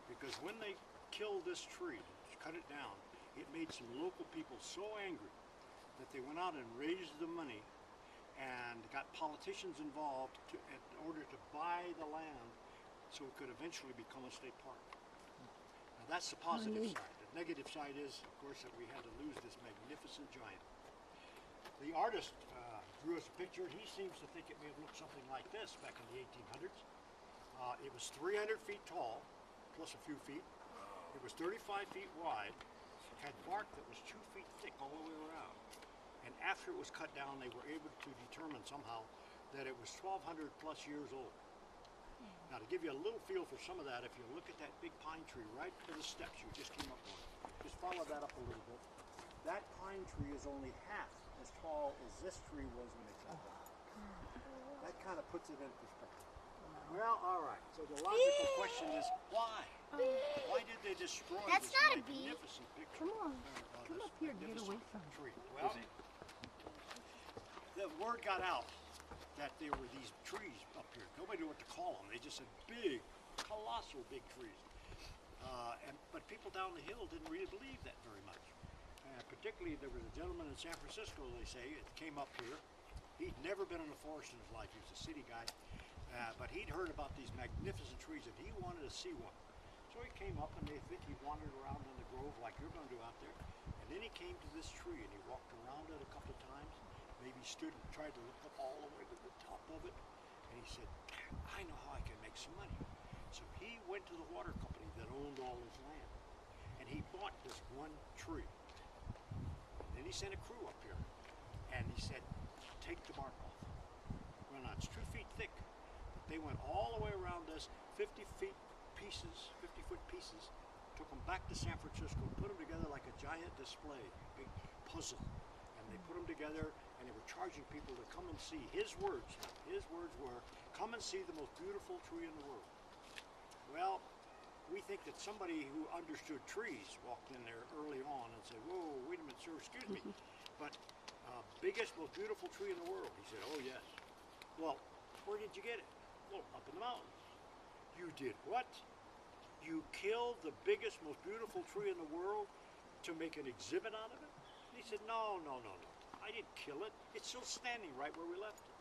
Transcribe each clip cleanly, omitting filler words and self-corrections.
because when they killed this tree, cut it down, it made some local people so angry that they went out and raised the money and got politicians involved in order to buy the land so it could eventually become a state park. Now that's the positive side. The negative side is, of course, that we had to lose this magnificent giant. The artist drew us a picture. He seems to think it may have looked something like this back in the 1800s. It was 300 feet tall, plus a few feet. It was 35 feet wide. It had bark that was 2 feet thick all the way around. And after it was cut down, they were able to determine somehow that it was 1,200 plus years old. Now, to give you a little feel for some of that, if you look at that big pine tree right to the steps you just came up on, just follow that up a little bit. That pine tree is only half as tall as this tree was when they cut down. That kind of puts it in perspective. Well, all right. So the logical question is, why? Why did they destroy this magnificent picture? Come on. Come up here and get away from it. Tree? Well, the word got out that there were these trees up here. Nobody knew what to call them. They just said big, colossal big trees. But people down the hill didn't really believe that very much. Particularly, there was a gentleman in San Francisco, they say, that came up here. He'd never been in a forest in his life. He was a city guy. But he'd heard about these magnificent trees and he wanted to see one. So he came up and they think he wandered around in the grove like you're going to do out there. And then he came to this tree and he walked around it a couple of times. Maybe stood and tried to look up all the way to the top of it. And he said, I know how I can make some money. So he went to the water company that owned all his land. And he bought this one tree. And then he sent a crew up here. And he said, take the bark off. Well, now it's 2 feet thick. But they went all the way around this 50-foot pieces, took them back to San Francisco, put them together like a giant display, a big puzzle. And they put them together and they were charging people to come and see. His words were, come and see the most beautiful tree in the world. Well, we think that somebody who understood trees walked in there early on and said, whoa, wait a minute, sir, excuse me. But biggest, most beautiful tree in the world. He said, oh yes. Well, where did you get it? Well, up in the mountains. You did what? You killed the biggest, most beautiful tree in the world to make an exhibit out of it? And he said, no. I didn't kill it. It's still standing right where we left it.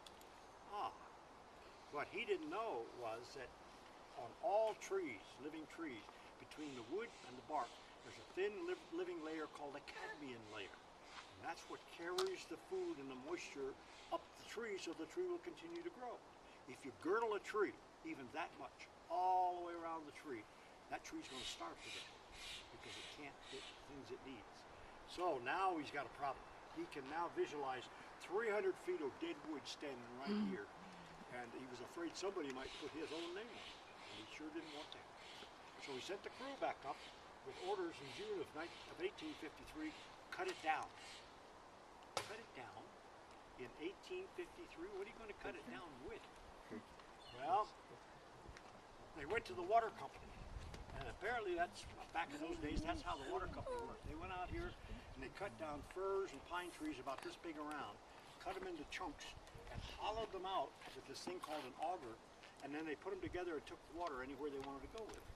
What he didn't know was that on all trees, living trees, between the wood and the bark, there's a thin living layer called a cadmium layer. And that's what carries the food and the moisture up the tree so the tree will continue to grow. If you girdle a tree, even that much, all the way around the tree, that tree's going to starve to death because it can't get things it needs. So now he's got a problem. He can now visualize 300 feet of dead wood standing right here. And he was afraid somebody might put his own name on it. And he sure didn't want that. So he sent the crew back up with orders in June of 1853, cut it down. Cut it down in 1853. What are you going to cut it down with? Well, they went to the water company. And apparently that's, back in those days, that's how the water company worked. They went out here and they cut down firs and pine trees about this big around, cut them into chunks, and hollowed them out with this thing called an auger, and then they put them together and took the water anywhere they wanted to go with it.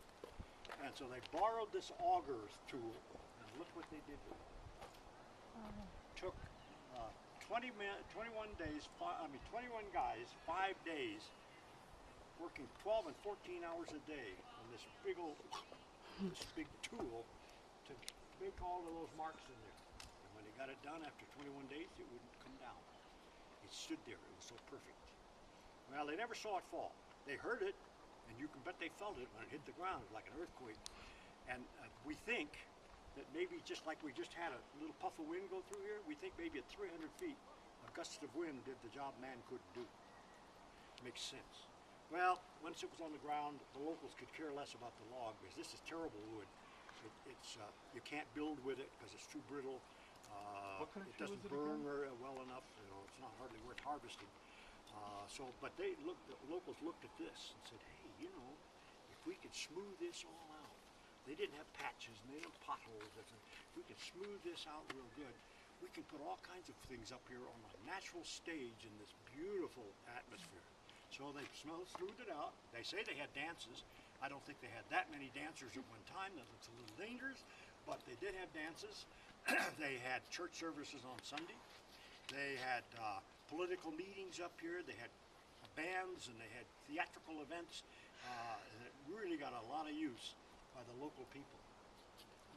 And so they borrowed this auger tool, and look what they did with it. Took 21 guys, 5 days, working 12 and 14 hours a day on this big tool to make all of those marks in there. And when they got it done after 21 days, it wouldn't come down. It stood there. It was so perfect. Well, they never saw it fall. They heard it, and you can bet they felt it when it hit the ground like an earthquake. And we think that maybe just like we just had a little puff of wind go through here, we think maybe at 300 feet, a gust of wind did the job man couldn't do. Makes sense. Well, once it was on the ground, the locals could care less about the log because this is terrible wood. You can't build with it because it's too brittle. It doesn't burn well enough. You know, it's not hardly worth harvesting. But the locals looked at this and said, hey, you know, if we could smooth this all out. They didn't have patches and they didn't have potholes. If we could smooth this out real good, we can put all kinds of things up here on a natural stage in this beautiful atmosphere. So they smoothed it out. They say they had dances. I don't think they had that many dancers at one time. That's a little dangerous, but they did have dances. They had church services on Sunday. They had political meetings up here. They had bands and they had theatrical events. And it really got a lot of use by the local people.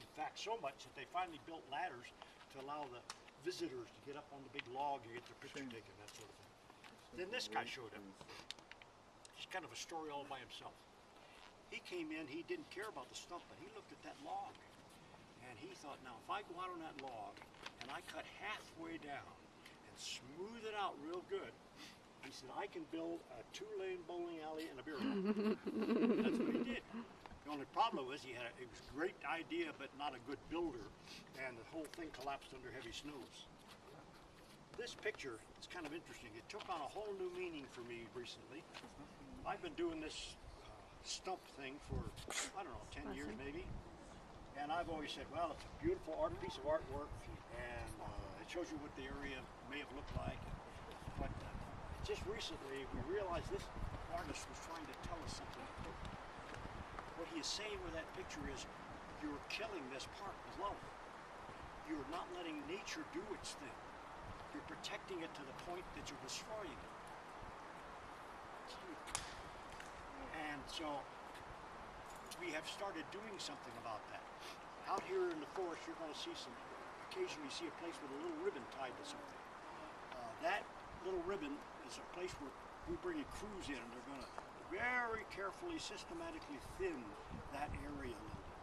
In fact, so much that they finally built ladders to allow the visitors to get up on the big log and get their picture taken, that sort of thing. Then this guy showed up. He's kind of a story all by himself. He came in, he didn't care about the stump, but he looked at that log. And he thought, now if I go out on that log and I cut halfway down and smooth it out real good, he said, I can build a 2-lane bowling alley and a beer garden. That's what he did. The only problem was it was a great idea, but not a good builder, and the whole thing collapsed under heavy snows. This picture is kind of interesting. It took on a whole new meaning for me recently. I've been doing this stump thing for, I don't know, 10 years maybe. And I've always said, well, it's a beautiful piece of artwork, and it shows you what the area may have looked like. But just recently, we realized this artist was trying to tell us something important. What he is saying with that picture is, you're killing this park below. You're not letting nature do its thing. You're protecting it to the point that you're destroying it. And so, we have started doing something about that. Out here in the forest, you're going to see occasionally see a place with a little ribbon tied to something. That little ribbon is a place where we bring in crews in, and they're going to very carefully, systematically thin that area a little bit.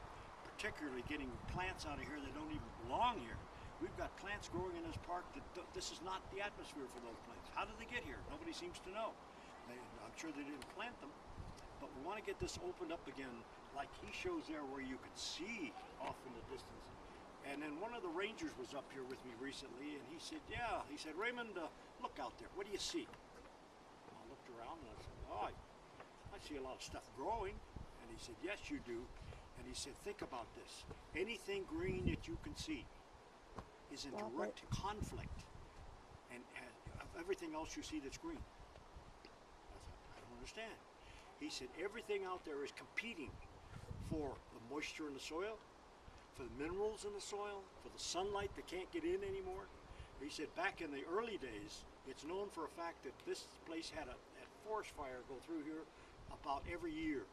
Particularly getting plants out of here that don't even belong here. We've got plants growing in this park that this is not the atmosphere for those plants. How did they get here? Nobody seems to know. I'm sure they didn't plant them, but we want to get this opened up again, like he shows there, where you could see off in the distance. And then one of the rangers was up here with me recently, and he said, yeah, he said, Raymond, look out there. What do you see? I looked around and I said, oh, I see a lot of stuff growing. And he said, yes, you do. And he said, think about this. Anything green that you can see is in direct conflict and of everything else you see that's green. I said, I don't understand. He said, everything out there is competing for the moisture in the soil, for the minerals in the soil, for the sunlight that can't get in anymore. He said, back in the early days, it's known for a fact that this place had a forest fire go through here about every year.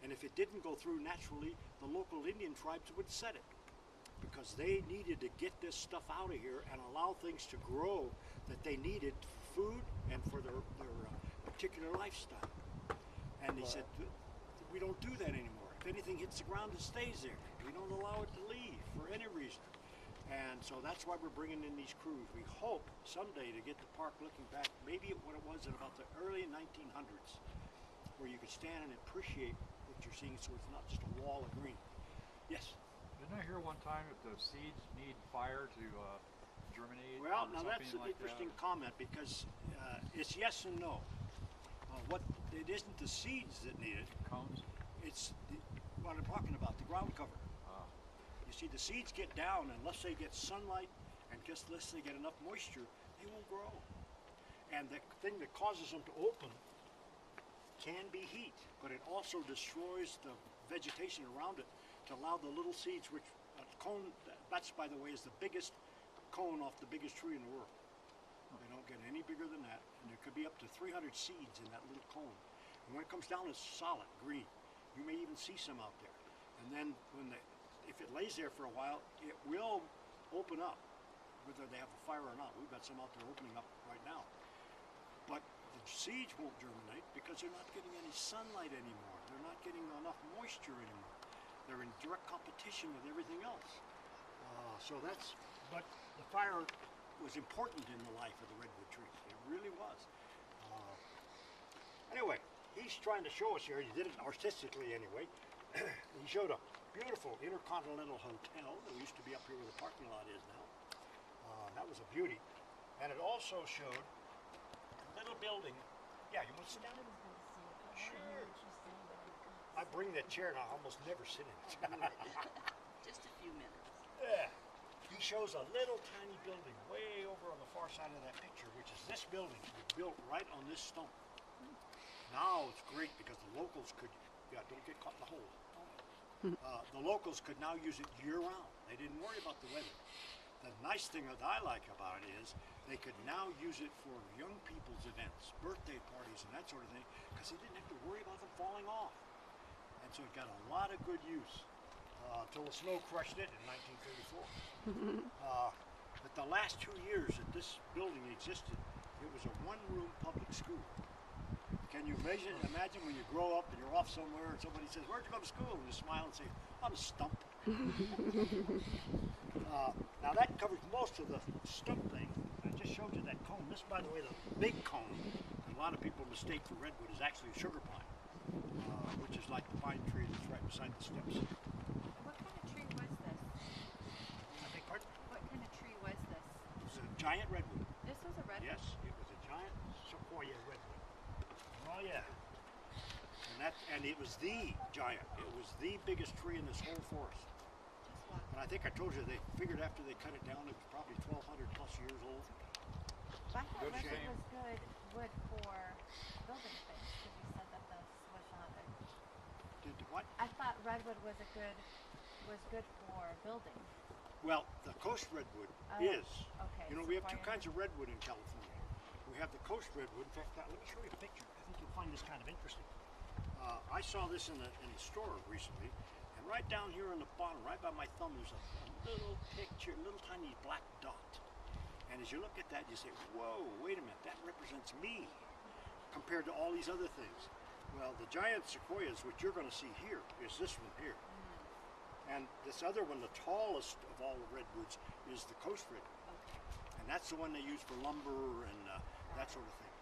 And if it didn't go through naturally, the local Indian tribes would set it, because they needed to get this stuff out of here and allow things to grow that they needed for food and for their particular lifestyle. And he said, we don't do that anymore. If anything hits the ground, it stays there. We don't allow it to leave for any reason. And so that's why we're bringing in these crews. We hope someday to get the park looking back, maybe at what it was in about the early 1900s, where you could stand and appreciate what you're seeing, so it's not just a wall of green. Yes? Didn't I hear one time that the seeds need fire to germinate? Well, now that's an like interesting comment, because it's yes and no. It isn't the seeds that need it. Cones? It's what I'm talking about, the ground cover. You see, the seeds get down unless they get sunlight and just unless they get enough moisture, they won't grow. And the thing that causes them to open can be heat, but it also destroys the vegetation around it to allow the little seeds, which a cone, that's by the way is the biggest cone off the biggest tree in the world. They don't get any bigger than that, and there could be up to 300 seeds in that little cone. And when it comes down, it's solid green. You may even see some out there. And then if it lays there for a while, it will open up, whether they have a fire or not. We've got some out there opening up right now. But the seeds won't germinate because they're not getting any sunlight anymore. They're not getting enough moisture anymore. They're in direct competition with everything else. But the fire was important in the life of the redwood trees. It really was. Anyway, he's trying to show us here, he did it artistically anyway. He showed a beautiful intercontinental hotel that used to be up here where the parking lot is now. That was a beauty. And it also showed a little building. Yeah, you want to sit down? Sure. I bring that chair and I almost never sit in it. Just a few minutes. Yeah. He shows a little tiny building way over on the far side of that picture, which is this building was built right on this stump. Now it's great because the locals could Yeah, don't get caught in the hole. The locals could now use it year-round. They didn't worry about the weather. The nice thing that I like about it is they could now use it for young people's events, birthday parties, and that sort of thing, because they didn't have to worry about them falling off. And so it got a lot of good use until the snow crushed it in 1934. But the last 2 years that this building existed, it was a one-room public school. Can you imagine when you grow up and you're off somewhere and somebody says, "Where'd you go to school?" And you smile and say, "On a stump." Now that covers most of the stump thing. I just showed you that cone. This, by the way, the big cone, that a lot of people mistake for redwood, is actually a sugar pine, which is like the pine tree that's right beside the steps. What kind of tree was this? I beg pardon? What kind of tree was this? It was a giant redwood. This was a redwood? Yes, it was a giant sequoia redwood. Oh yeah. And it was the giant. It was the biggest tree in this whole forest. Just walk. And I think I told you they figured after they cut it down, it was probably 1,200 plus years old. But I thought Good redwood shame. was good wood for building things, because you said that this was not a... Did what? I thought redwood was good for building. Well, the coast redwood Oh, is. okay, You know, we have two sequoia. kinds of redwood in California. We have the coast redwood. In fact, let me show you a picture. I think you'll find this kind of interesting. I saw this in the store recently, and right down here on the bottom, right by my thumb, there's a little picture, little tiny black dot. And as you look at that, you say, "Whoa, wait a minute, that represents me," compared to all these other things. Well, the giant sequoias, which you're going to see here, is this one here. And this other one, the tallest of all the redwoods, is the coast redwood. And that's the one they use for lumber and that sort of thing.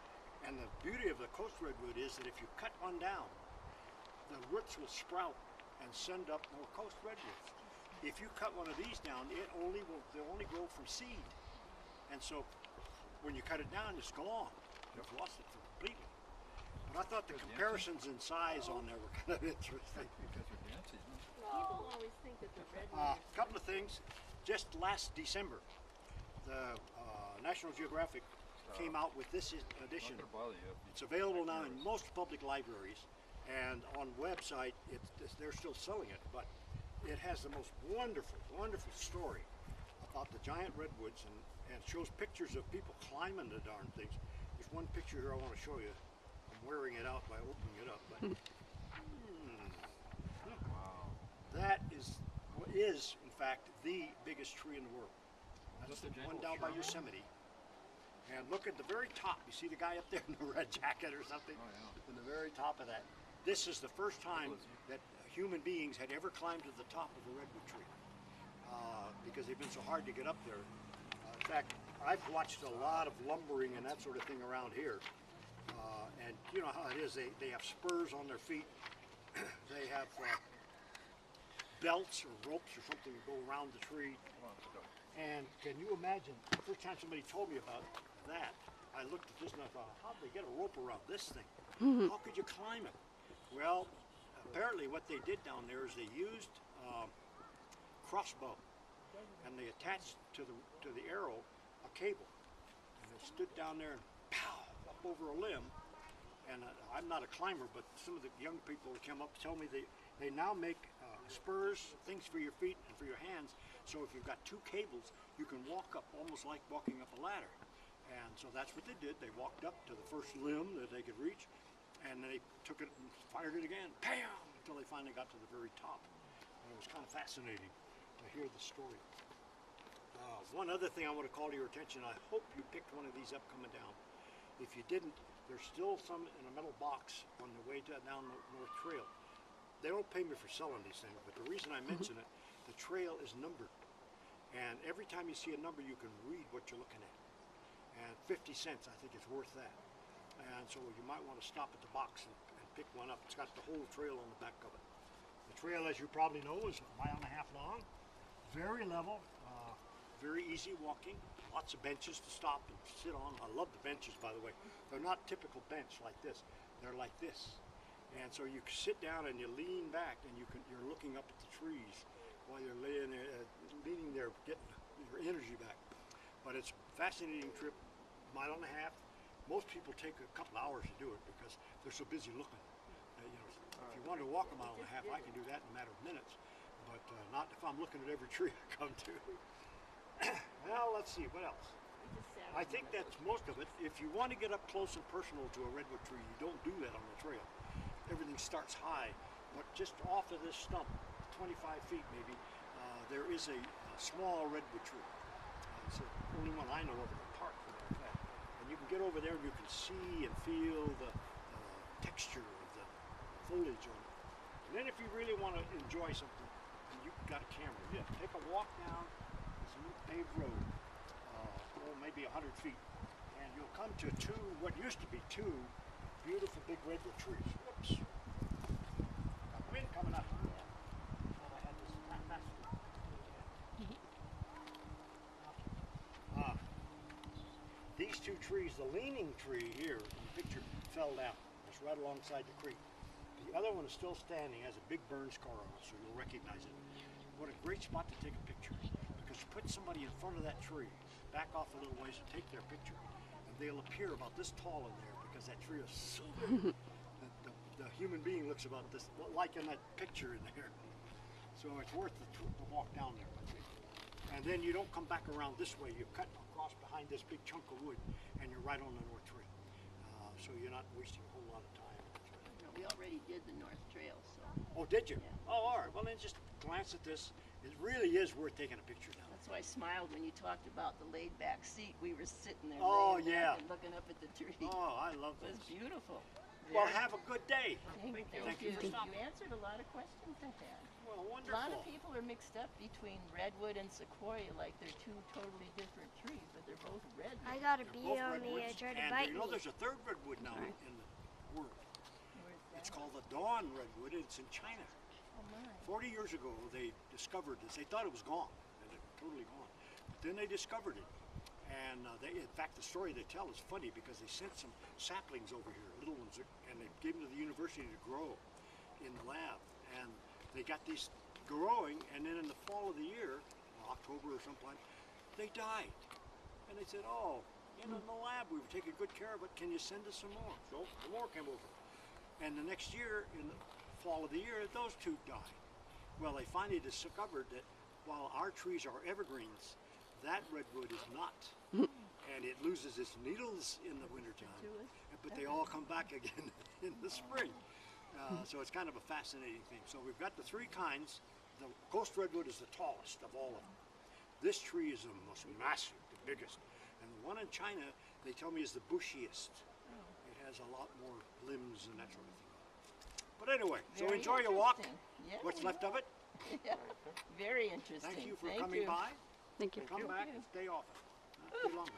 And the beauty of the coast redwood is that if you cut one down, the roots will sprout and send up more coast redwoods. If you cut one of these down, they'll only grow from seed. And so when you cut it down, it's gone. You've lost it completely. But I thought the comparisons in size on there were kind of interesting. Because they're dense, isn't it? People always think that the red A couple of things. Just last December, the National Geographic came out with this edition. Not gonna bother you. It's available now in most public libraries, and on website, they're still selling it, but it has the most wonderful, wonderful story about the giant redwoods, and shows pictures of people climbing the darn things. There's one picture here I want to show you. I'm wearing it out by opening it up, but Wow. that is in fact the biggest tree in the world. That's Is the that the one General down by Sherman? Yosemite. And look at the very top. You see the guy up there in the red jacket or something? Oh, yeah. In the very top of that. This is the first time that human beings had ever climbed to the top of a redwood tree, because they've been so hard to get up there. In fact, I've watched a lot of lumbering and that sort of thing around here. And you know how it is. They have spurs on their feet. They have belts or ropes or something to go around the tree. Come on, let's go. And can you imagine, the first time somebody told me about that, I looked at this and I thought, how'd they get a rope around this thing? How could you climb it? Well, apparently what they did down there is they used crossbow, and they attached to the arrow a cable. And they stood down there and pow, up over a limb. And I'm not a climber, but some of the young people who come up tell me they now make spurs, things for your feet and for your hands. So if you've got two cables, you can walk up almost like walking up a ladder. And so that's what they did. They walked up to the first limb that they could reach, and they took it and fired it again, bam, until they finally got to the very top. And it was kind of fascinating to hear the story. One other thing I want to call to your attention, I hope you picked one of these up coming down. If you didn't, there's still some in a metal box on the way down the North Trail. They don't pay me for selling these things, but the reason I mention it, the trail is numbered. And every time you see a number, you can read what you're looking at. And 50 cents, I think, is worth that. And so you might want to stop at the box and pick one up. It's got the whole trail on the back of it. The trail, as you probably know, is 1.5 miles long, very level, very easy walking, lots of benches to stop and sit on. I love the benches, by the way. They're not typical bench like this. They're like this. And so you sit down and you lean back, and you're looking up at the trees while you're leaning there, getting your energy back. But it's a fascinating trip, 1.5 miles. Most people take a couple hours to do it because they're so busy looking. If you wanted to walk a mile and a half, I can do that in a matter of minutes, but not if I'm looking at every tree I come to. Well, let's see, what else? I think that's most of it. If you want to get up close and personal to a redwood tree, you don't do that on the trail. Everything starts high, but just off of this stump, 25 feet maybe, there is a small redwood tree. It's the only one I know of in the park, for matter of fact. And you can get over there and you can see and feel the texture of the foliage on it. And then if you really want to enjoy something, and you've got a camera, yeah, take a walk down this little paved road, maybe 100 feet, and you'll come to what used to be two beautiful big redwood trees. Whoops. Got wind coming up. Thought I had this these two trees, the leaning tree here in the picture fell down. It's right alongside the creek. The other one is still standing, has a big burn scar on it, so you'll recognize it. What a great spot to take a picture, because you put somebody in front of that tree, back off a little ways and take their picture, and they'll appear about this tall in there because that tree is so big. The human being looks about this, like in that picture in there. So it's worth the walk down there, I think. And then you don't come back around this way. You cut across behind this big chunk of wood, and you're right on the North Trail. So you're not wasting a whole lot of time. No, we already did the North Trail, so. Oh, did you? Yeah. Oh, all right. Well, then just glance at this. It really is worth taking a picture now. That's why I smiled when you talked about the laid back seat. We were sitting there Oh, laying yeah. back and looking up at the tree. Oh, I love It was this. beautiful. Well, Very- have a good day. Thank Thank you you. for stopping. You answered a lot of questions I had. Well, A wonderful. lot of people are mixed up between redwood and sequoia, like they're two totally different trees, but they're both redwood. I got a They're bee both on me. I redwoods, tried to and bite you know me. there's a third redwood now Right. in the world. Where's that? It's called the Dawn redwood. It's in China. Oh my. 40 years ago, they discovered this. They thought it was gone, and it totally gone. But then they discovered it, and in fact, the story they tell is funny because they sent some saplings over here, little ones, and they gave them to the university to grow in the lab. And they got these growing, and then in the fall of the year, October or sometime, they died. And they said, "Oh, in the lab, we were taking good care of it. Can you send us some more?" So the more came over. And the next year, in the fall of the year, those two died. Well, they finally discovered that while our trees are evergreens, that redwood is not. And it loses its needles in the wintertime, but they all come back again in the spring. So it's kind of a fascinating thing. So we've got the three kinds. The coast redwood is the tallest of all of them. This tree is the most massive, the biggest. And the one in China, they tell me, is the bushiest. It has a lot more limbs and that sort of thing. But anyway, so Very enjoy your walk. interesting. Yeah, What's left of it. Yeah. Very interesting. Thank you for coming by. Thank you. Come back and stay often. Not too longer.